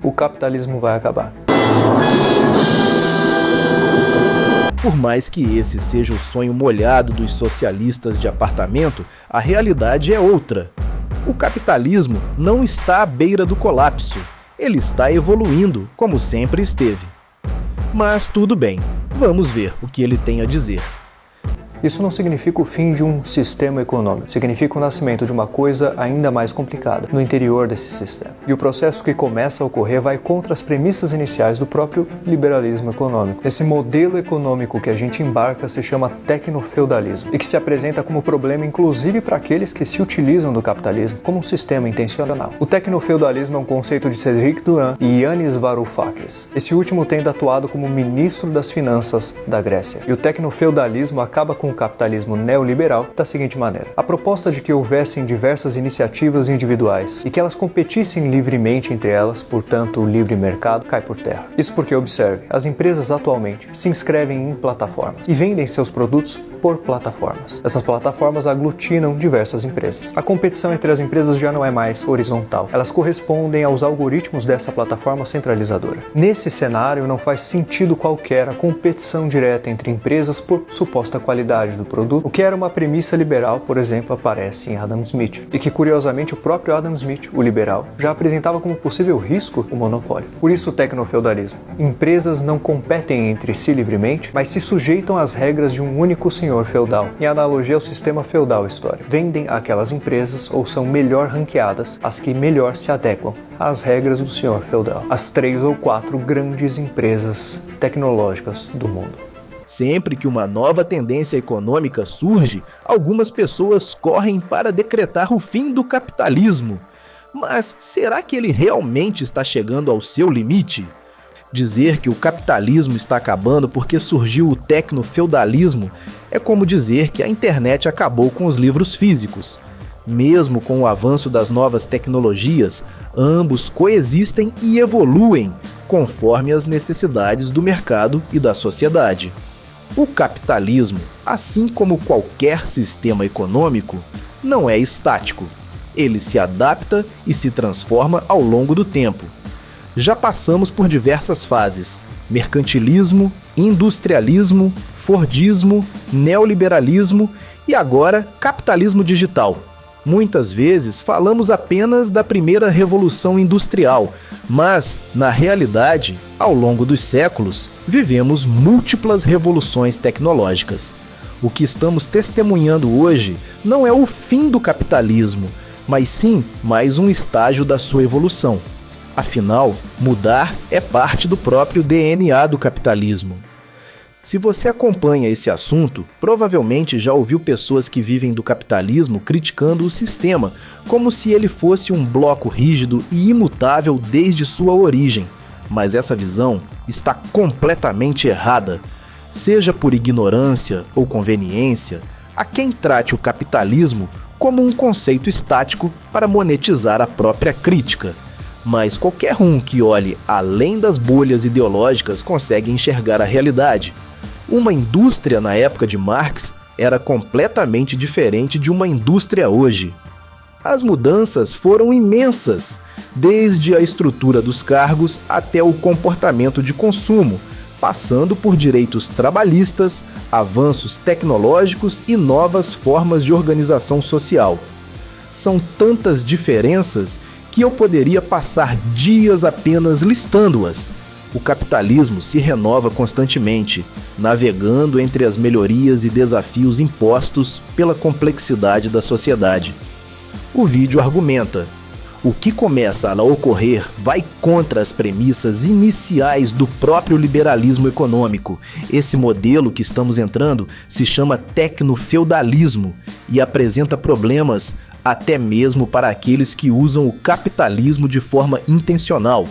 o capitalismo vai acabar. Por mais que esse seja o sonho molhado dos socialistas de apartamento, a realidade é outra. O capitalismo não está à beira do colapso. Ele está evoluindo, como sempre esteve. Mas tudo bem, vamos ver o que ele tem a dizer. Isso não significa o fim de um sistema econômico, significa o nascimento de uma coisa ainda mais complicada no interior desse sistema. E o processo que começa a ocorrer vai contra as premissas iniciais do próprio liberalismo econômico. Esse modelo econômico que a gente embarca se chama tecnofeudalismo e que se apresenta como problema inclusive para aqueles que se utilizam do capitalismo como um sistema intencional. O tecnofeudalismo é um conceito de Cédric Durand e Yanis Varoufakis. Esse último tendo atuado como ministro das finanças da Grécia. E o tecnofeudalismo acaba com o capitalismo neoliberal da seguinte maneira. A proposta de que houvessem diversas iniciativas individuais e que elas competissem livremente entre elas, portanto o livre mercado, cai por terra. Isso porque, observe, as empresas atualmente se inscrevem em plataformas e vendem seus produtos por plataformas. Essas plataformas aglutinam diversas empresas. A competição entre as empresas já não é mais horizontal. Elas correspondem aos algoritmos dessa plataforma centralizadora. Nesse cenário, não faz sentido qualquer a competição direta entre empresas por suposta qualidade do produto, o que era uma premissa liberal, por exemplo, aparece em Adam Smith, e que curiosamente o próprio Adam Smith, o liberal, já apresentava como possível risco o monopólio. Por isso o tecnofeudalismo. Empresas não competem entre si livremente, mas se sujeitam às regras de um único senhor feudal, em analogia ao sistema feudal histórico. Vendem aquelas empresas ou são melhor ranqueadas as que melhor se adequam às regras do senhor feudal. As 3 ou 4 grandes empresas tecnológicas do mundo. Sempre que uma nova tendência econômica surge, algumas pessoas correm para decretar o fim do capitalismo. Mas será que ele realmente está chegando ao seu limite? Dizer que o capitalismo está acabando porque surgiu o tecnofeudalismo é como dizer que a internet acabou com os livros físicos. Mesmo com o avanço das novas tecnologias, ambos coexistem e evoluem conforme as necessidades do mercado e da sociedade. O capitalismo, assim como qualquer sistema econômico, não é estático. Ele se adapta e se transforma ao longo do tempo. Já passamos por diversas fases: mercantilismo, industrialismo, fordismo, neoliberalismo e agora capitalismo digital. Muitas vezes falamos apenas da primeira revolução industrial, mas, na realidade, ao longo dos séculos, vivemos múltiplas revoluções tecnológicas. O que estamos testemunhando hoje não é o fim do capitalismo, mas sim mais um estágio da sua evolução. Afinal, mudar é parte do próprio DNA do capitalismo. Se você acompanha esse assunto, provavelmente já ouviu pessoas que vivem do capitalismo criticando o sistema, como se ele fosse um bloco rígido e imutável desde sua origem. Mas essa visão está completamente errada. Seja por ignorância ou conveniência, há quem trate o capitalismo como um conceito estático para monetizar a própria crítica. Mas qualquer um que olhe além das bolhas ideológicas consegue enxergar a realidade. Uma indústria na época de Marx era completamente diferente de uma indústria hoje. As mudanças foram imensas, desde a estrutura dos cargos até o comportamento de consumo, passando por direitos trabalhistas, avanços tecnológicos e novas formas de organização social. São tantas diferenças que eu poderia passar dias apenas listando-as. O capitalismo se renova constantemente, navegando entre as melhorias e desafios impostos pela complexidade da sociedade. O vídeo argumenta: o que começa a ocorrer vai contra as premissas iniciais do próprio liberalismo econômico. Esse modelo que estamos entrando se chama tecnofeudalismo e apresenta problemas até mesmo para aqueles que usam o capitalismo de forma intencional.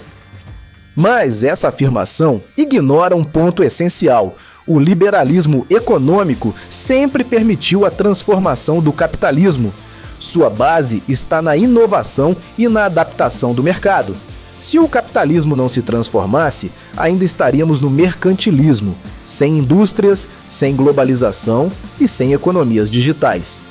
Mas essa afirmação ignora um ponto essencial. O liberalismo econômico sempre permitiu a transformação do capitalismo. Sua base está na inovação e na adaptação do mercado. Se o capitalismo não se transformasse, ainda estaríamos no mercantilismo, sem indústrias, sem globalização e sem economias digitais.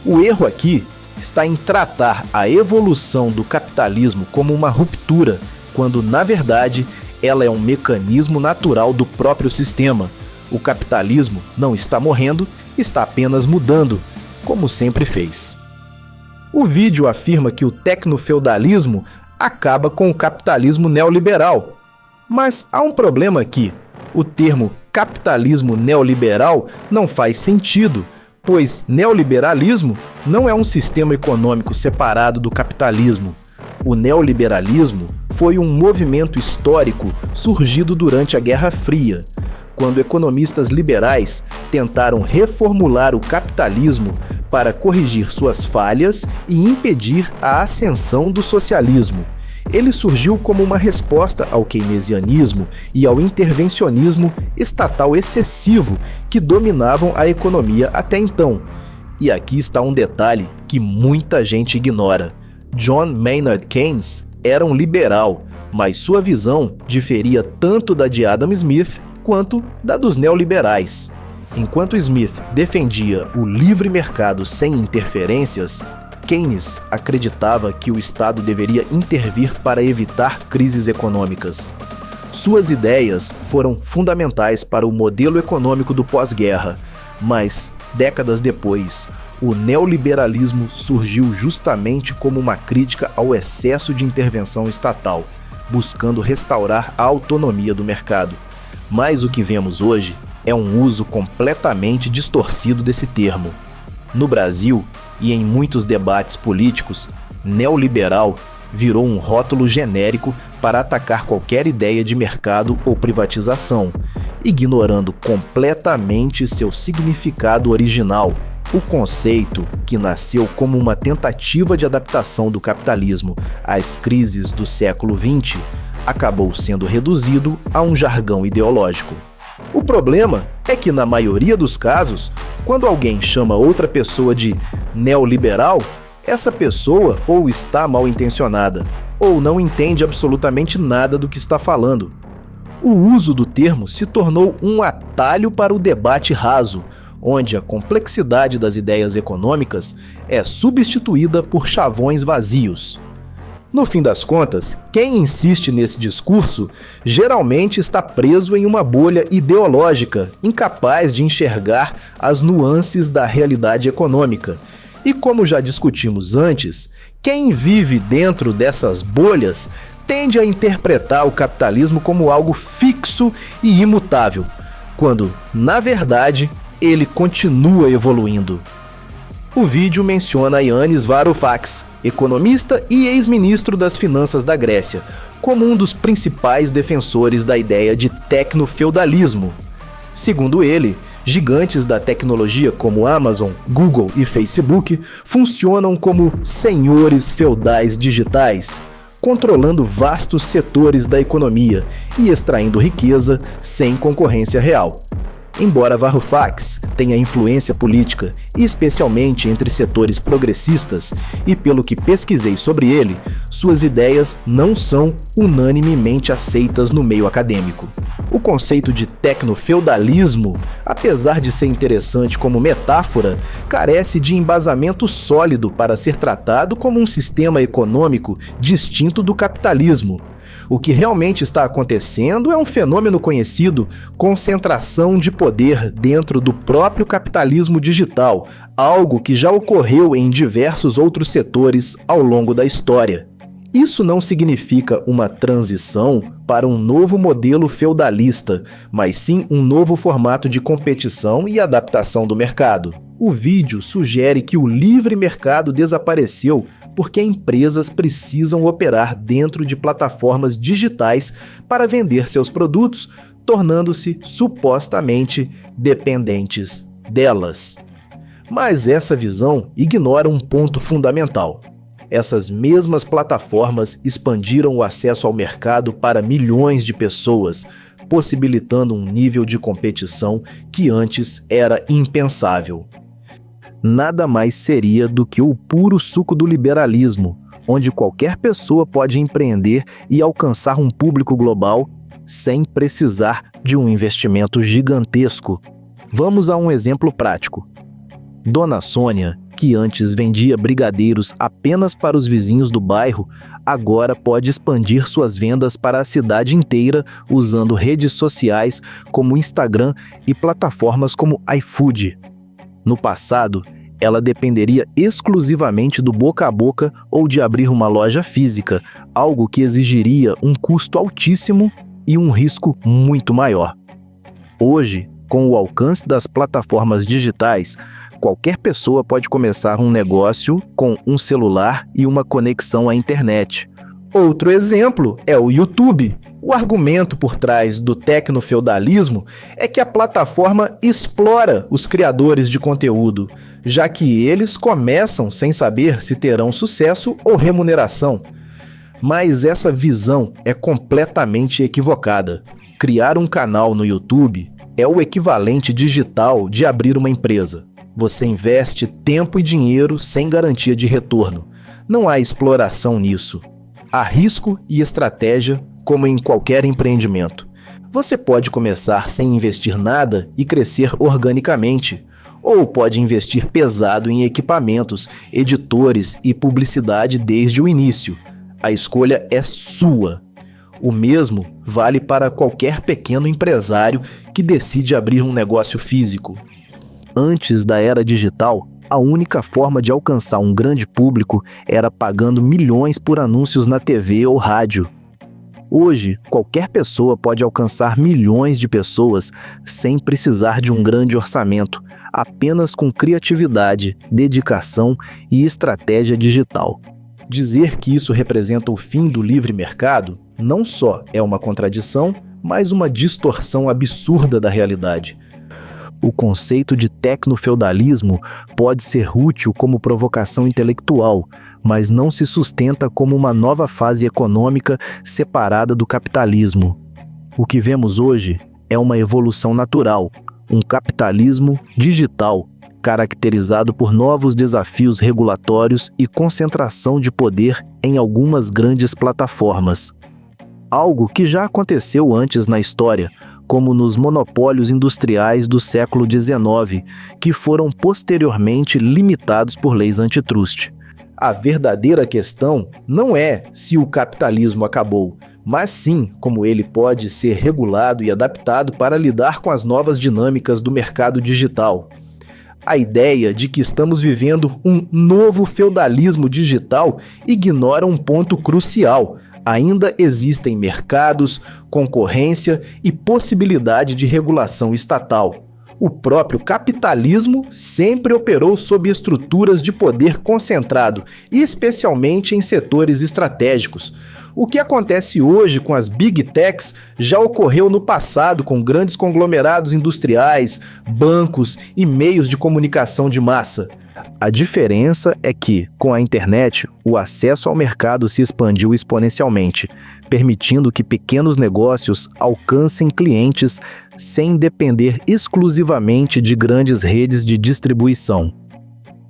O erro aqui está em tratar a evolução do capitalismo como uma ruptura, quando, na verdade, ela é um mecanismo natural do próprio sistema. O capitalismo não está morrendo, está apenas mudando, como sempre fez. O vídeo afirma que o tecnofeudalismo acaba com o capitalismo neoliberal. Mas há um problema aqui. O termo capitalismo neoliberal não faz sentido, pois neoliberalismo não é um sistema econômico separado do capitalismo. O neoliberalismo foi um movimento histórico surgido durante a Guerra Fria, quando economistas liberais tentaram reformular o capitalismo para corrigir suas falhas e impedir a ascensão do socialismo. Ele surgiu como uma resposta ao keynesianismo e ao intervencionismo estatal excessivo que dominavam a economia até então. E aqui está um detalhe que muita gente ignora. John Maynard Keynes era um liberal, mas sua visão diferia tanto da de Adam Smith quanto da dos neoliberais. Enquanto Smith defendia o livre mercado sem interferências, Keynes acreditava que o Estado deveria intervir para evitar crises econômicas. Suas ideias foram fundamentais para o modelo econômico do pós-guerra, mas, décadas depois, o neoliberalismo surgiu justamente como uma crítica ao excesso de intervenção estatal, buscando restaurar a autonomia do mercado. Mas o que vemos hoje é um uso completamente distorcido desse termo. No Brasil, e em muitos debates políticos, neoliberal virou um rótulo genérico para atacar qualquer ideia de mercado ou privatização, ignorando completamente seu significado original. O conceito, que nasceu como uma tentativa de adaptação do capitalismo às crises do século XX, acabou sendo reduzido a um jargão ideológico. O problema é que, na maioria dos casos, quando alguém chama outra pessoa de neoliberal, essa pessoa ou está mal intencionada, ou não entende absolutamente nada do que está falando. O uso do termo se tornou um atalho para o debate raso, onde a complexidade das ideias econômicas é substituída por chavões vazios. No fim das contas, quem insiste nesse discurso geralmente está preso em uma bolha ideológica, incapaz de enxergar as nuances da realidade econômica. E como já discutimos antes, quem vive dentro dessas bolhas tende a interpretar o capitalismo como algo fixo e imutável, quando, na verdade, ele continua evoluindo. O vídeo menciona Yanis Varoufakis, economista e ex-ministro das Finanças da Grécia, como um dos principais defensores da ideia de tecnofeudalismo. Segundo ele, gigantes da tecnologia como Amazon, Google e Facebook funcionam como senhores feudais digitais, controlando vastos setores da economia e extraindo riqueza sem concorrência real. Embora Varoufakis tenha influência política, especialmente entre setores progressistas, e pelo que pesquisei sobre ele, suas ideias não são unanimemente aceitas no meio acadêmico. O conceito de tecnofeudalismo, apesar de ser interessante como metáfora, carece de embasamento sólido para ser tratado como um sistema econômico distinto do capitalismo. O que realmente está acontecendo é um fenômeno conhecido concentração de poder dentro do próprio capitalismo digital, algo que já ocorreu em diversos outros setores ao longo da história. Isso não significa uma transição para um novo modelo feudalista, mas sim um novo formato de competição e adaptação do mercado. O vídeo sugere que o livre mercado desapareceu porque empresas precisam operar dentro de plataformas digitais para vender seus produtos, tornando-se supostamente dependentes delas. Mas essa visão ignora um ponto fundamental. Essas mesmas plataformas expandiram o acesso ao mercado para milhões de pessoas, possibilitando um nível de competição que antes era impensável. Nada mais seria do que o puro suco do liberalismo, onde qualquer pessoa pode empreender e alcançar um público global sem precisar de um investimento gigantesco. Vamos a um exemplo prático. Dona Sônia que antes vendia brigadeiros apenas para os vizinhos do bairro, agora pode expandir suas vendas para a cidade inteira usando redes sociais como Instagram e plataformas como iFood. No passado, ela dependeria exclusivamente do boca a boca ou de abrir uma loja física, algo que exigiria um custo altíssimo e um risco muito maior. Hoje, com o alcance das plataformas digitais, qualquer pessoa pode começar um negócio com um celular e uma conexão à internet. Outro exemplo é o YouTube. O argumento por trás do tecnofeudalismo é que a plataforma explora os criadores de conteúdo, já que eles começam sem saber se terão sucesso ou remuneração. Mas essa visão é completamente equivocada. Criar um canal no YouTube é o equivalente digital de abrir uma empresa. Você investe tempo e dinheiro sem garantia de retorno. Não há exploração nisso. Há risco e estratégia, como em qualquer empreendimento. Você pode começar sem investir nada e crescer organicamente, ou pode investir pesado em equipamentos, editores e publicidade desde o início. A escolha é sua. O mesmo vale para qualquer pequeno empresário que decide abrir um negócio físico. Antes da era digital, a única forma de alcançar um grande público era pagando milhões por anúncios na TV ou rádio. Hoje, qualquer pessoa pode alcançar milhões de pessoas sem precisar de um grande orçamento, apenas com criatividade, dedicação e estratégia digital. Dizer que isso representa o fim do livre mercado não só é uma contradição, mas uma distorção absurda da realidade. O conceito de tecnofeudalismo pode ser útil como provocação intelectual, mas não se sustenta como uma nova fase econômica separada do capitalismo. O que vemos hoje é uma evolução natural, um capitalismo digital, caracterizado por novos desafios regulatórios e concentração de poder em algumas grandes plataformas. Algo que já aconteceu antes na história, como nos monopólios industriais do século XIX, que foram posteriormente limitados por leis antitruste. A verdadeira questão não é se o capitalismo acabou, mas sim como ele pode ser regulado e adaptado para lidar com as novas dinâmicas do mercado digital. A ideia de que estamos vivendo um novo feudalismo digital ignora um ponto crucial. Ainda existem mercados, concorrência e possibilidade de regulação estatal. O próprio capitalismo sempre operou sob estruturas de poder concentrado, e especialmente em setores estratégicos. O que acontece hoje com as Big Techs já ocorreu no passado com grandes conglomerados industriais, bancos e meios de comunicação de massa. A diferença é que, com a internet, o acesso ao mercado se expandiu exponencialmente, permitindo que pequenos negócios alcancem clientes sem depender exclusivamente de grandes redes de distribuição.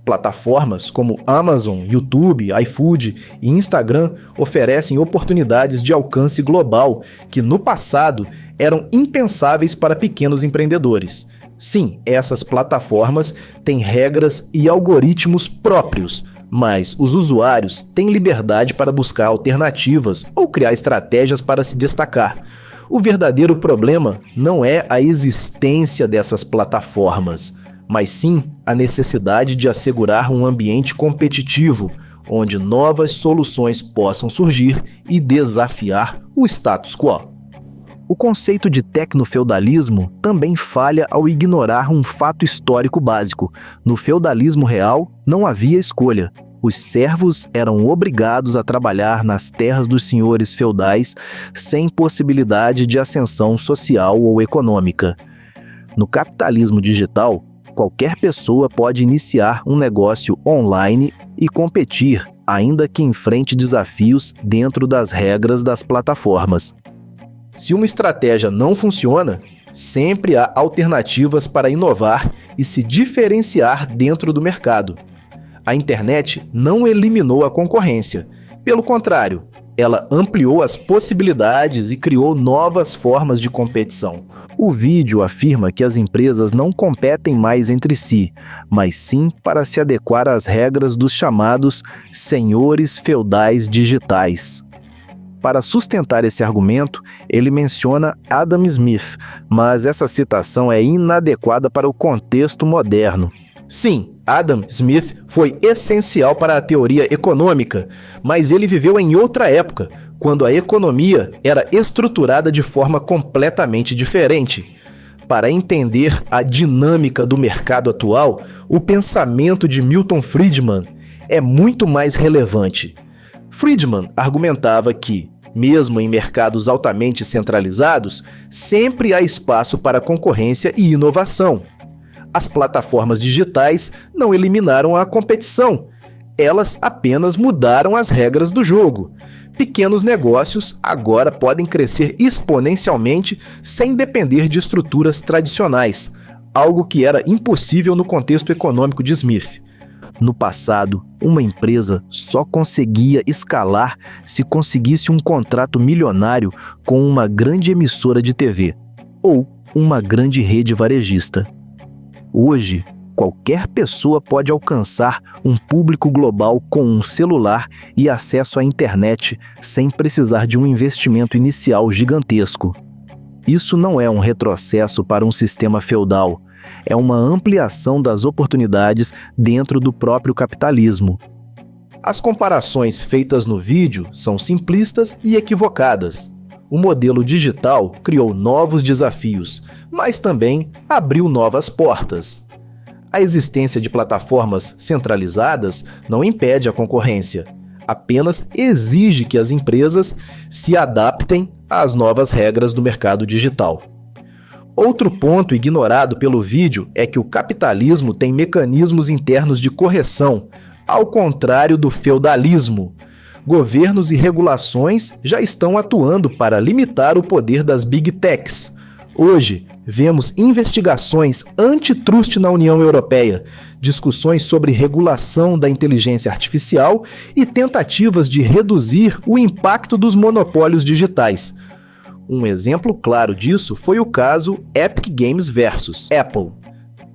Plataformas como Amazon, YouTube, iFood e Instagram oferecem oportunidades de alcance global que, no passado, eram impensáveis para pequenos empreendedores. Sim, essas plataformas têm regras e algoritmos próprios, mas os usuários têm liberdade para buscar alternativas ou criar estratégias para se destacar. O verdadeiro problema não é a existência dessas plataformas, mas sim a necessidade de assegurar um ambiente competitivo, onde novas soluções possam surgir e desafiar o status quo. O conceito de tecnofeudalismo também falha ao ignorar um fato histórico básico. No feudalismo real, não havia escolha. Os servos eram obrigados a trabalhar nas terras dos senhores feudais sem possibilidade de ascensão social ou econômica. No capitalismo digital, qualquer pessoa pode iniciar um negócio online e competir, ainda que enfrente desafios dentro das regras das plataformas. Se uma estratégia não funciona, sempre há alternativas para inovar e se diferenciar dentro do mercado. A internet não eliminou a concorrência. Pelo contrário, Ela ampliou as possibilidades e criou novas formas de competição. O vídeo afirma que as empresas não competem mais entre si, mas sim para se adequar às regras dos chamados senhores feudais digitais. Para sustentar esse argumento, ele menciona Adam Smith, mas essa citação é inadequada para o contexto moderno. Sim, Adam Smith foi essencial para a teoria econômica, mas ele viveu em outra época, quando a economia era estruturada de forma completamente diferente. Para entender a dinâmica do mercado atual, o pensamento de Milton Friedman é muito mais relevante. Friedman argumentava que, mesmo em mercados altamente centralizados, sempre há espaço para concorrência e inovação. As plataformas digitais não eliminaram a competição, elas apenas mudaram as regras do jogo. Pequenos negócios agora podem crescer exponencialmente sem depender de estruturas tradicionais, algo que era impossível no contexto econômico de Smith. No passado, uma empresa só conseguia escalar se conseguisse um contrato milionário com uma grande emissora de TV ou uma grande rede varejista. Hoje, qualquer pessoa pode alcançar um público global com um celular e acesso à internet sem precisar de um investimento inicial gigantesco. Isso não é um retrocesso para um sistema feudal, é uma ampliação das oportunidades dentro do próprio capitalismo. As comparações feitas no vídeo são simplistas e equivocadas. O modelo digital criou novos desafios, mas também abriu novas portas. A existência de plataformas centralizadas não impede a concorrência, apenas exige que as empresas se adaptem às novas regras do mercado digital. Outro ponto ignorado pelo vídeo é que o capitalismo tem mecanismos internos de correção, ao contrário do feudalismo. Governos e regulações já estão atuando para limitar o poder das Big Techs. Hoje, vemos investigações antitrust na União Europeia, discussões sobre regulação da inteligência artificial e tentativas de reduzir o impacto dos monopólios digitais. Um exemplo claro disso foi o caso Epic Games versus Apple.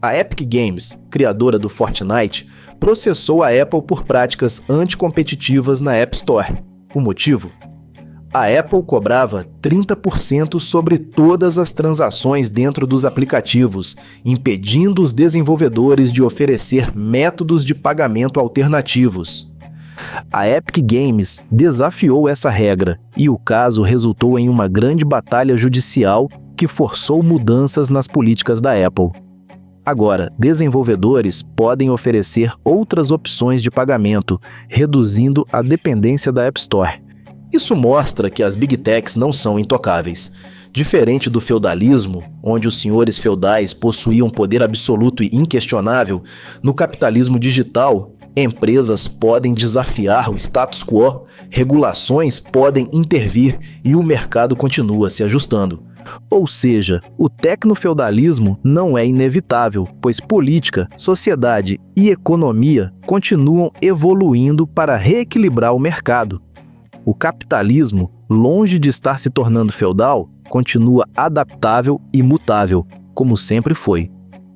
A Epic Games, criadora do Fortnite, processou a Apple por práticas anticompetitivas na App Store. O motivo? A Apple cobrava 30% sobre todas as transações dentro dos aplicativos, impedindo os desenvolvedores de oferecer métodos de pagamento alternativos. A Epic Games desafiou essa regra e o caso resultou em uma grande batalha judicial que forçou mudanças nas políticas da Apple. Agora, desenvolvedores podem oferecer outras opções de pagamento, reduzindo a dependência da App Store. Isso mostra que as Big Techs não são intocáveis. Diferente do feudalismo, onde os senhores feudais possuíam poder absoluto e inquestionável, no capitalismo digital, empresas podem desafiar o status quo, regulações podem intervir e o mercado continua se ajustando. Ou seja, o tecnofeudalismo não é inevitável, pois política, sociedade e economia continuam evoluindo para reequilibrar o mercado. O capitalismo, longe de estar se tornando feudal, continua adaptável e mutável, como sempre foi.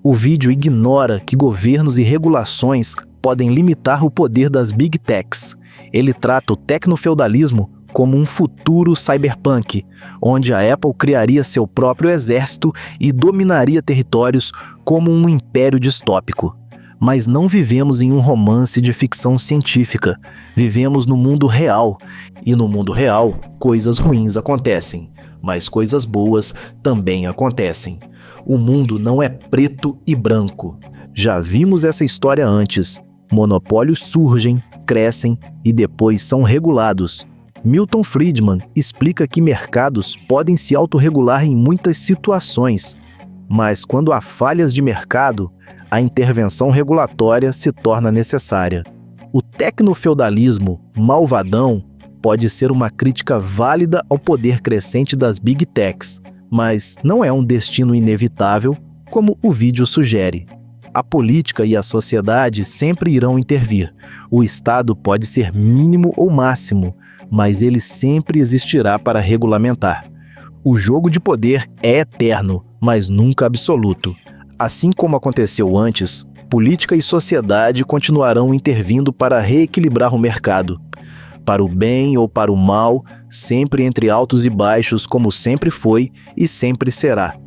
O vídeo ignora que governos e regulações podem limitar o poder das Big Techs. Ele trata o tecnofeudalismo como um futuro cyberpunk, onde a Apple criaria seu próprio exército e dominaria territórios como um império distópico. Mas não vivemos em um romance de ficção científica, vivemos no mundo real, e no mundo real, coisas ruins acontecem, mas coisas boas também acontecem. O mundo não é preto e branco. Já vimos essa história antes. Monopólios surgem, crescem e depois são regulados. Milton Friedman explica que mercados podem se autorregular em muitas situações, mas quando há falhas de mercado, a intervenção regulatória se torna necessária. O tecnofeudalismo malvadão pode ser uma crítica válida ao poder crescente das Big Techs, mas não é um destino inevitável, como o vídeo sugere. a política e a sociedade sempre irão intervir. O Estado pode ser mínimo ou máximo, mas ele sempre existirá para regulamentar. O jogo de poder é eterno, mas nunca absoluto. Assim como aconteceu antes, política e sociedade continuarão intervindo para reequilibrar o mercado. Para o bem ou para o mal, sempre entre altos e baixos, como sempre foi e sempre será.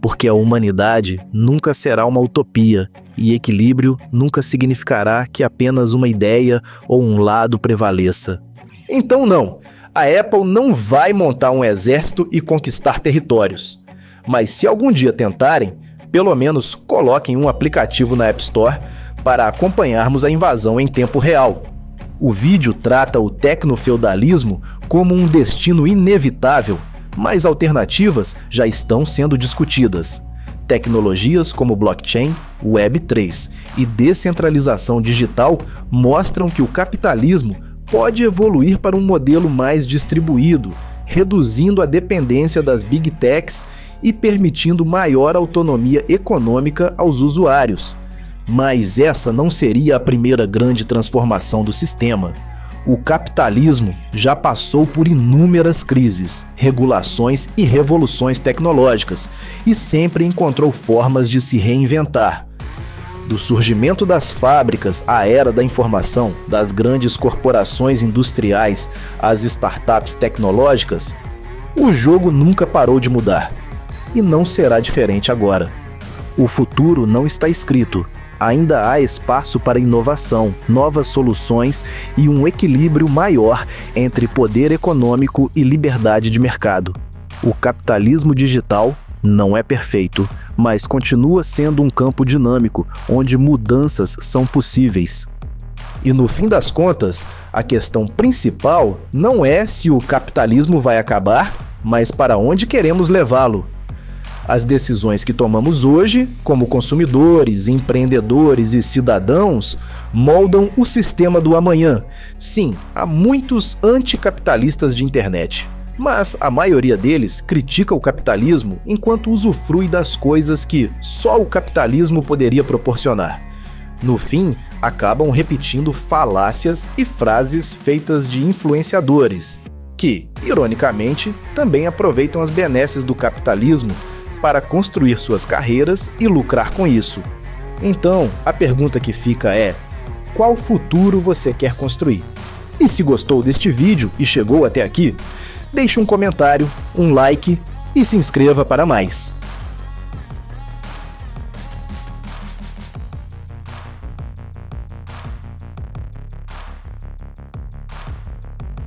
Porque a humanidade nunca será uma utopia e equilíbrio nunca significará que apenas uma ideia ou um lado prevaleça. Então não, a Apple não vai montar um exército e conquistar territórios. Mas se algum dia tentarem, pelo menos coloquem um aplicativo na App Store para acompanharmos a invasão em tempo real. O vídeo trata o tecnofeudalismo como um destino inevitável, mas alternativas já estão sendo discutidas. Tecnologias como blockchain, Web3 e descentralização digital mostram que o capitalismo pode evoluir para um modelo mais distribuído, reduzindo a dependência das Big Techs e permitindo maior autonomia econômica aos usuários. Mas essa não seria a primeira grande transformação do sistema. O capitalismo já passou por inúmeras crises, regulações e revoluções tecnológicas e sempre encontrou formas de se reinventar. Do surgimento das fábricas à era da informação, das grandes corporações industriais às startups tecnológicas, o jogo nunca parou de mudar. E não será diferente agora. O futuro não está escrito. Ainda há espaço para inovação, novas soluções e um equilíbrio maior entre poder econômico e liberdade de mercado. O capitalismo digital não é perfeito, mas continua sendo um campo dinâmico, onde mudanças são possíveis. E no fim das contas, a questão principal não é se o capitalismo vai acabar, mas para onde queremos levá-lo. As decisões que tomamos hoje, como consumidores, empreendedores e cidadãos, moldam o sistema do amanhã. Sim, há muitos anticapitalistas de internet, mas a maioria deles critica o capitalismo enquanto usufrui das coisas que só o capitalismo poderia proporcionar. No fim, acabam repetindo falácias e frases feitas de influenciadores, que, ironicamente, também aproveitam as benesses do capitalismo para construir suas carreiras e lucrar com isso. Então, a pergunta que fica é: qual futuro você quer construir? E se gostou deste vídeo e chegou até aqui, deixe um comentário, um like e se inscreva para mais.